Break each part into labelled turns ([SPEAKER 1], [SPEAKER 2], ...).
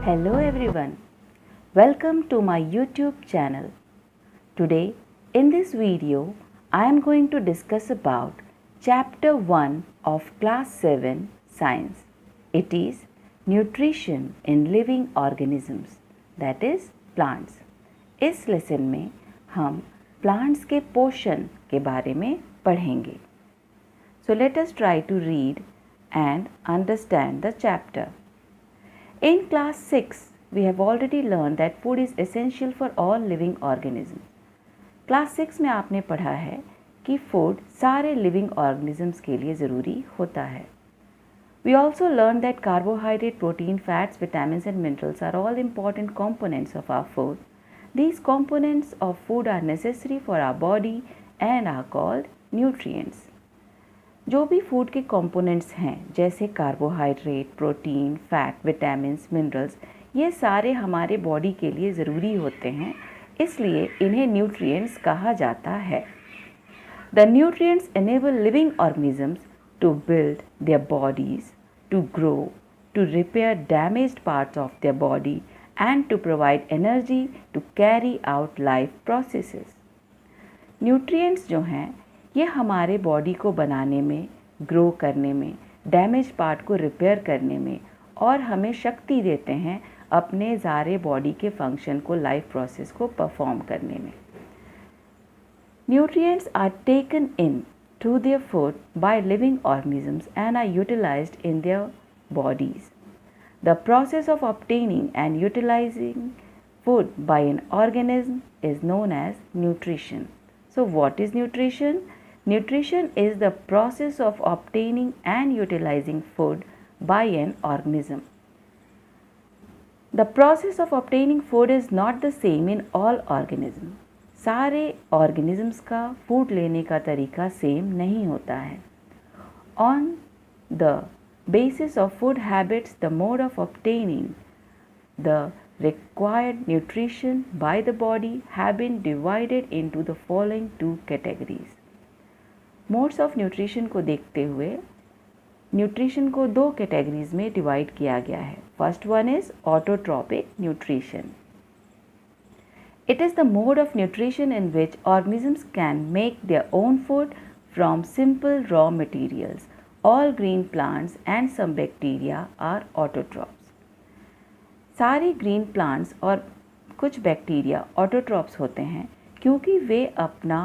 [SPEAKER 1] Hello everyone, welcome to my YouTube channel. Today in this video I am going to discuss about chapter 1 of class 7 science. It is nutrition in living organisms, that is plants. इस lesson में हम plants के पोषण के बारे में पढ़ेंगे. So let us try to read and understand the chapter. In class 6, we have already learned that food is essential for all living organisms. Class 6 में आपने पढ़ा है कि food सारे living organisms के लिए ज़रूरी होता है. We also learned that carbohydrate, protein, fats, vitamins and minerals are all important components of our food. These components of food are necessary for our body and are called nutrients. जो भी food के components हैं जैसे carbohydrate, protein, fat, vitamins, minerals, ये सारे हमारे body के लिए ज़रूरी होते हैं, इसलिए इन्हें न्यूट्रिएंट्स कहा जाता है. The nutrients enable living organisms to build their bodies, to grow, to repair damaged parts of their body and to provide energy to carry out life processes. Nutrients जो हैं ये हमारे बॉडी को बनाने में, ग्रो करने में, डैमेज पार्ट को रिपेयर करने में और हमें शक्ति देते हैं अपने सारे बॉडी के फंक्शन को, लाइफ प्रोसेस को परफॉर्म करने में. Nutrients are taken in through their food by living organisms and are utilised in their bodies. The process of obtaining and utilising food by an organism is known as nutrition. So what is nutrition? Nutrition is the process of obtaining and utilizing food by an organism. The process of obtaining food is not the same in all organisms. सारे organisms का food लेने का तरीका same नहीं होता है. On the basis of food habits, the mode of obtaining the required nutrition by the body have been divided into the following two categories. Modes of nutrition को देखते हुए न्यूट्रिशन को दो कैटेगरीज में डिवाइड किया गया है. First one is autotrophic nutrition. It is the mode of nutrition in which organisms can make their own food from simple raw materials. All green plants and some bacteria are autotrophs. सारे green plants और कुछ bacteria autotrophs होते हैं क्योंकि वे अपना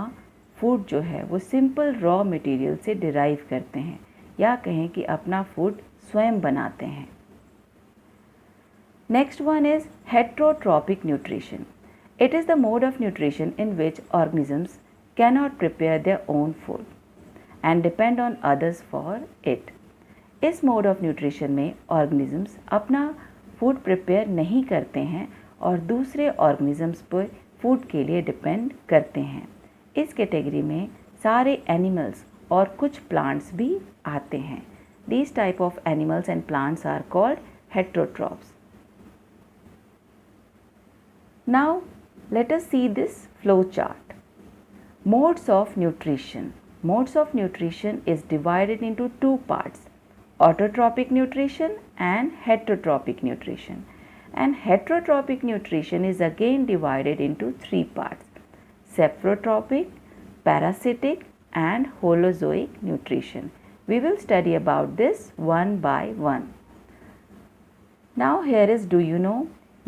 [SPEAKER 1] food जो है वो सिंपल रॉ मटेरियल से डिराइव करते हैं या कहें कि अपना फूड स्वयं बनाते हैं. Next one is heterotrophic nutrition. It is the mode of nutrition in which organisms cannot prepare their own food and depend on others for it. इस मोड ऑफ न्यूट्रिशन में ऑर्गेनिजम्स अपना फूड प्रिपेयर नहीं करते हैं और दूसरे organisms पर food के लिए डिपेंड करते हैं. इस कैटेगरी में सारे एनिमल्स और कुछ प्लांट्स भी आते हैं. These type of animals and plants are called heterotrophs. Now let us see this flow chart. Modes of nutrition. Modes of nutrition is divided into two parts: autotrophic nutrition and heterotrophic nutrition. And heterotrophic nutrition is again divided into three parts: saprotrophic, parasitic and holozoic nutrition. We will study about this one by one. Now here is, do you know,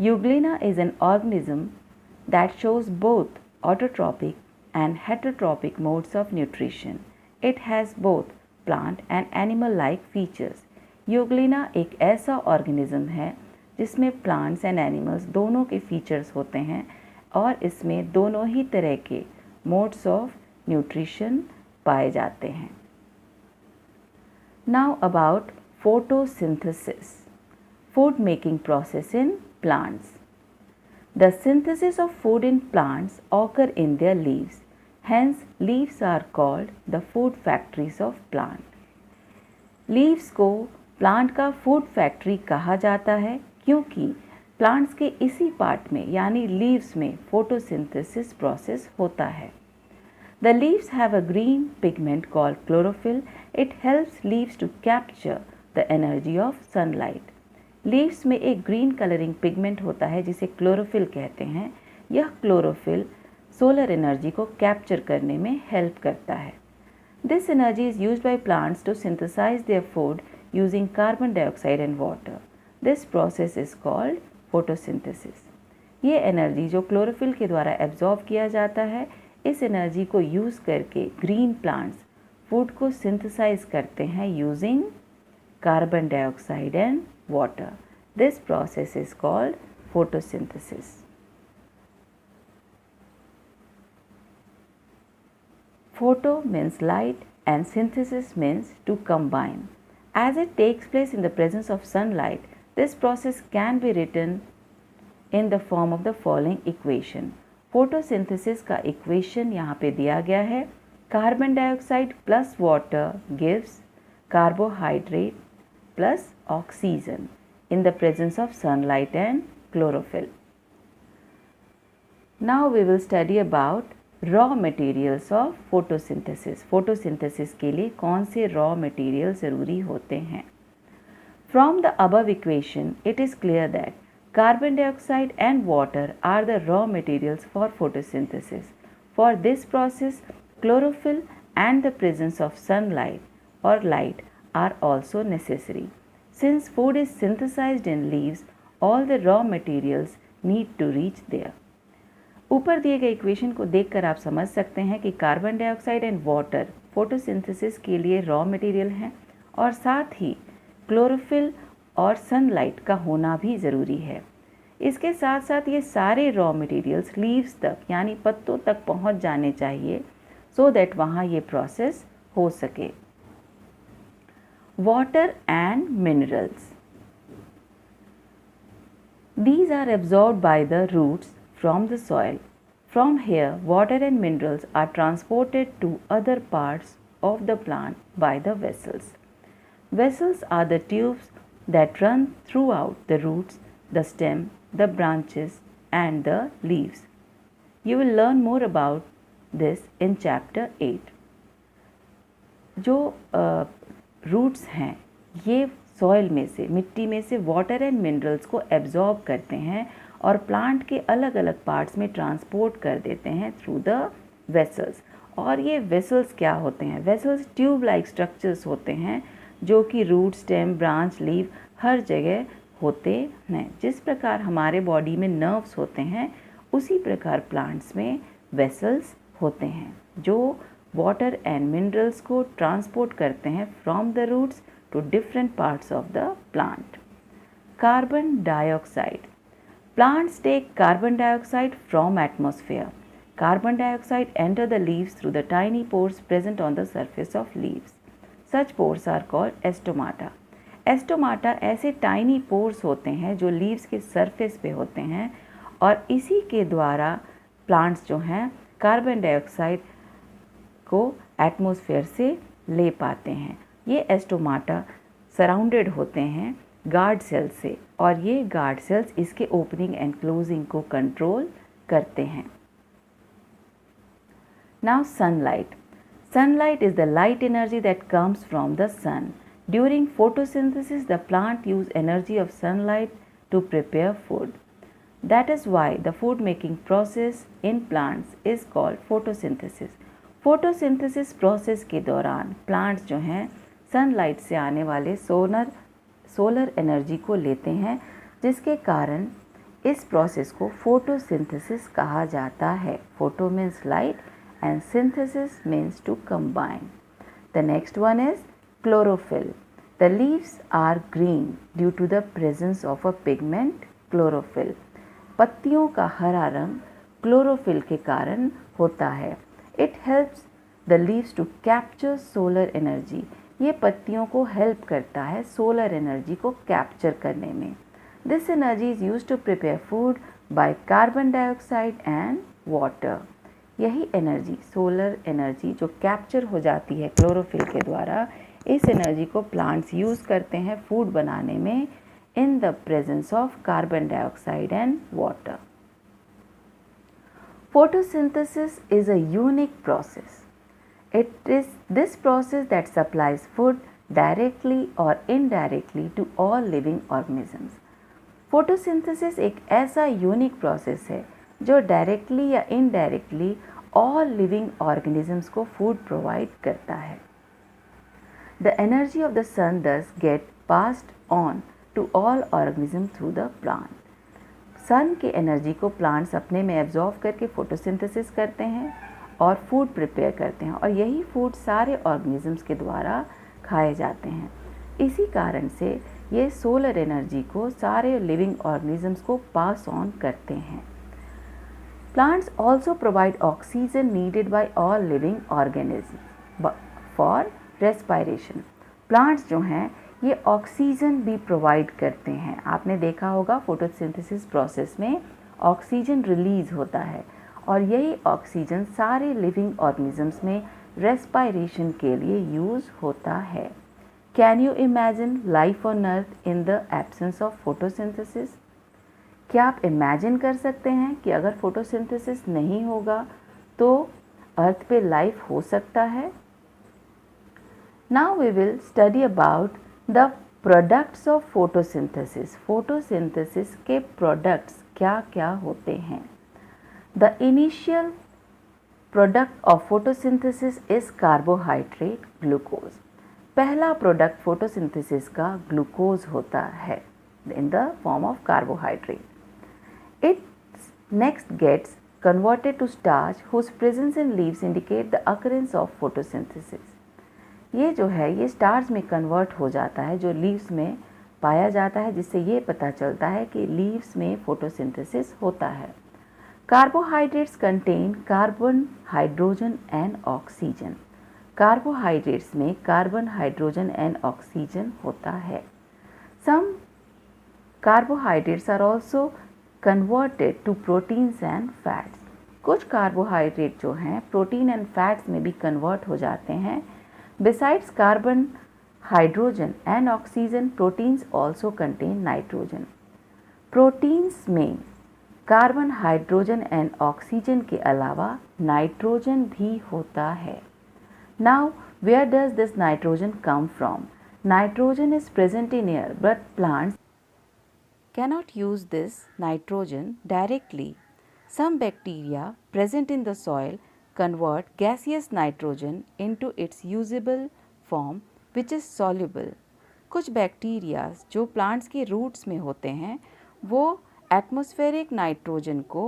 [SPEAKER 1] Euglena is an organism that shows both autotrophic and heterotrophic modes of nutrition. It has both plant and animal-like features. Euglena एक ऐसा organism है जिसमें plants and animals दोनों के features होते हैं और इसमें दोनों ही तरह के मोड्स ऑफ न्यूट्रिशन पाए जाते हैं. Now about photosynthesis, food making process in plants. The synthesis of food in plants occur in their leaves. Hence, leaves are called the food factories of plant. Leaves को plant का food factory कहा जाता है क्योंकि plants के इसी part में यानी लीव्स में फोटोसिंथेसिस प्रोसेस होता है. The leaves have a green pigment called chlorophyll. It helps leaves to capture the energy of sunlight. Leaves में एक ग्रीन कलरिंग पिगमेंट होता है जिसे क्लोरोफिल कहते हैं। यह क्लोरोफिल सोलर एनर्जी को कैप्चर करने में हेल्प करता है। This energy is used by plants to synthesise their food using carbon dioxide and water. This process is called photosynthesis. ये एनर्जी जो क्लोरोफिल के द्वारा एब्जॉर्ब किया जाता है, इस एनर्जी को यूज़ करके ग्रीन प्लांट्स फूड को सिंथेसाइज करते हैं using carbon dioxide and water. This process is called photosynthesis. Photo means light and synthesis means to combine. As it takes place in the presence of sunlight, this process can be written in the form of the following equation. Photosynthesis का equation यहाँ पे दिया गया है। Carbon dioxide plus water gives carbohydrate plus oxygen in the presence of sunlight and chlorophyll. Now we will study about raw materials of photosynthesis. Photosynthesis के लिए कौन से raw materials ज़रूरी होते हैं? From the above equation, it is clear that carbon dioxide and water are the raw materials for photosynthesis. For this process, chlorophyll and the presence of sunlight or light are also necessary. Since food is synthesized in leaves, all the raw materials need to reach there. ऊपर दिए गए equation को देखकर आप समझ सकते हैं कि carbon dioxide and water photosynthesis के लिए रॉ मटेरियल हैं और साथ ही क्लोरोफिल और सनलाइट का होना भी ज़रूरी है। इसके साथ साथ ये सारे रॉ मटेरियल्स लीव्स तक यानी पत्तों तक पहुंच जाने चाहिए सो दैट वहाँ ये प्रोसेस हो सके। Water and minerals. These are absorbed by the roots from the soil. From here, water and minerals are transported to other parts of the plant by the vessels. Vessels are the tubes that run throughout the roots, the stem, the branches, and the leaves. You will learn more about this in chapter 8. जो roots हैं ये soil में से मिट्टी में से water and minerals को absorb करते हैं और प्लांट के अलग अलग पार्ट्स में ट्रांसपोर्ट कर देते हैं थ्रू द वेसल्स। और ये वेसल्स क्या होते हैं? वेसल्स ट्यूब लाइक स्ट्रक्चर्स होते हैं जो कि रूट, स्टेम, ब्रांच, लीव हर जगह होते हैं। जिस प्रकार हमारे बॉडी में नर्व्स होते हैं उसी प्रकार प्लांट्स में वेसल्स होते हैं जो वाटर एंड मिनरल्स को ट्रांसपोर्ट करते हैं from the roots to different parts of the plant. Carbon dioxide. Plants take carbon dioxide from atmosphere. Carbon dioxide enter the leaves through the tiny pores present on the surface of leaves. Such pores are called stomata. Stomata ऐसे tiny pores होते हैं जो leaves के surface पे होते हैं और इसी के द्वारा plants जो हैं कार्बन डाइऑक्साइड को एटमॉस्फेयर से ले पाते हैं। ये एस्टोमाटा सराउंडेड होते हैं गार्ड सेल्स से और ये गार्ड सेल्स इसके ओपनिंग एंड क्लोजिंग को कंट्रोल करते हैं। Now sunlight. Sunlight is the light energy that comes from the sun. During photosynthesis, the plant use energy of sunlight to prepare food. That is why the food making process in plants is called photosynthesis. Photosynthesis process के दौरान plants जो हैं sunlight से आने वाले solar energy को लेते हैं जिसके कारण इस प्रोसेस को फोटोसिंथेसिस कहा जाता है. Photo means light and synthesis means to combine. The next one is chlorophyll. The leaves are green due to the presence of a pigment chlorophyll. पत्तियों का हरा रंग क्लोरोफिल के कारण होता है. It helps the leaves to capture solar energy. ये पत्तियों को हेल्प करता है सोलर एनर्जी को कैप्चर करने में. This energy is used to prepare food by carbon dioxide and water. यही एनर्जी सोलर एनर्जी जो कैप्चर हो जाती है क्लोरोफिल के द्वारा, इस एनर्जी को प्लांट्स यूज़ करते हैं फूड बनाने में in the presence of carbon dioxide and water. Photosynthesis is a unique process. It is this process that supplies food directly or indirectly to all living organisms. Photosynthesis एक ऐसा unique process है जो directly या indirectly all living organisms को food provide करता है. The energy of the sun thus get passed on to all organisms through the plant. सन के energy को प्लांट्स अपने में एब्जॉर्व करके फोटोसिंथेसिस करते हैं और फूड प्रिपेयर करते हैं और यही फूड सारे ऑर्गेनिजम्स के द्वारा खाए जाते हैं. इसी कारण से ये सोलर एनर्जी को सारे लिविंग ऑर्गेनिजम्स को पास ऑन करते हैं. Plants also provide oxygen needed bye all living organism for respiration. Plants जो हैं ये ऑक्सीजन भी प्रोवाइड करते हैं. आपने देखा होगा फोटोसिंथेसिस प्रोसेस में ऑक्सीजन रिलीज होता है और यही ऑक्सीजन सारे लिविंग ऑर्गेनिजम्स में रेस्पायरेशन के लिए यूज़ होता है. Can you imagine life on earth in the absence of photosynthesis? क्या आप इमेजिन कर सकते हैं कि अगर फोटोसिंथेसिस नहीं होगा तो अर्थ पे लाइफ हो सकता है? Now we will study about the products of photosynthesis. Photosynthesis के products क्या क्या होते हैं? The initial product of photosynthesis is carbohydrate glucose. पहला product photosynthesis का glucose होता है in the form of carbohydrate. It next gets converted to starch whose presence in leaves indicate the occurrence of photosynthesis. ये जो है ये starch में convert हो जाता है जो लीव्स में पाया जाता है जिससे ये पता चलता है कि लीव्स में फोटोसिंथेसिस होता है. Carbohydrates contain carbon, hydrogen and oxygen. Carbohydrates में कार्बन, हाइड्रोजन एंड ऑक्सीजन होता है. Some carbohydrates are also converted to proteins and fats. कुछ कार्बोहाइड्रेट जो हैं प्रोटीन एंड फैट्स में भी कन्वर्ट हो जाते हैं. Besides carbon, hydrogen and oxygen, proteins also contain nitrogen. Proteins में कार्बन, हाइड्रोजन एंड ऑक्सीजन के अलावा नाइट्रोजन भी होता है. Now, where does this nitrogen come from? Nitrogen is present in air, but plants cannot use this nitrogen directly. Some bacteria present in the soil convert gaseous nitrogen into its usable form which is soluble. कुछ bacterias जो plants के roots में होते हैं वो atmospheric nitrogen को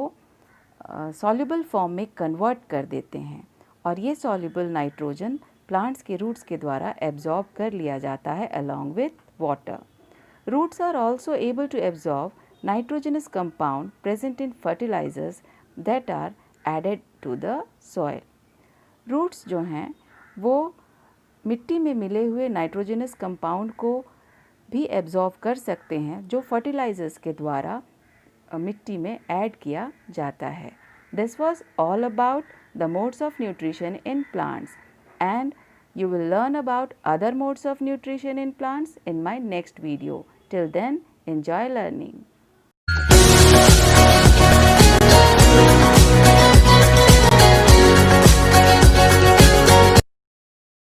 [SPEAKER 1] soluble form में convert कर देते हैं और ये सॉल्युबल नाइट्रोजन प्लांट्स के रूट्स के द्वारा एब्जॉर्ब कर लिया जाता है along with water. Roots are also able to absorb nitrogenous compound present in fertilisers that are added to the soil. Roots जो हैं वो मिट्टी में मिले हुए नाइट्रोजनस कंपाउंड को भी एब्जॉर्ब कर सकते हैं जो फर्टिलाइजर्स के द्वारा मिट्टी में ऐड किया जाता है. This was all about the modes of nutrition in plants and you will learn about other modes of nutrition in plants in my next video. Till then, enjoy learning.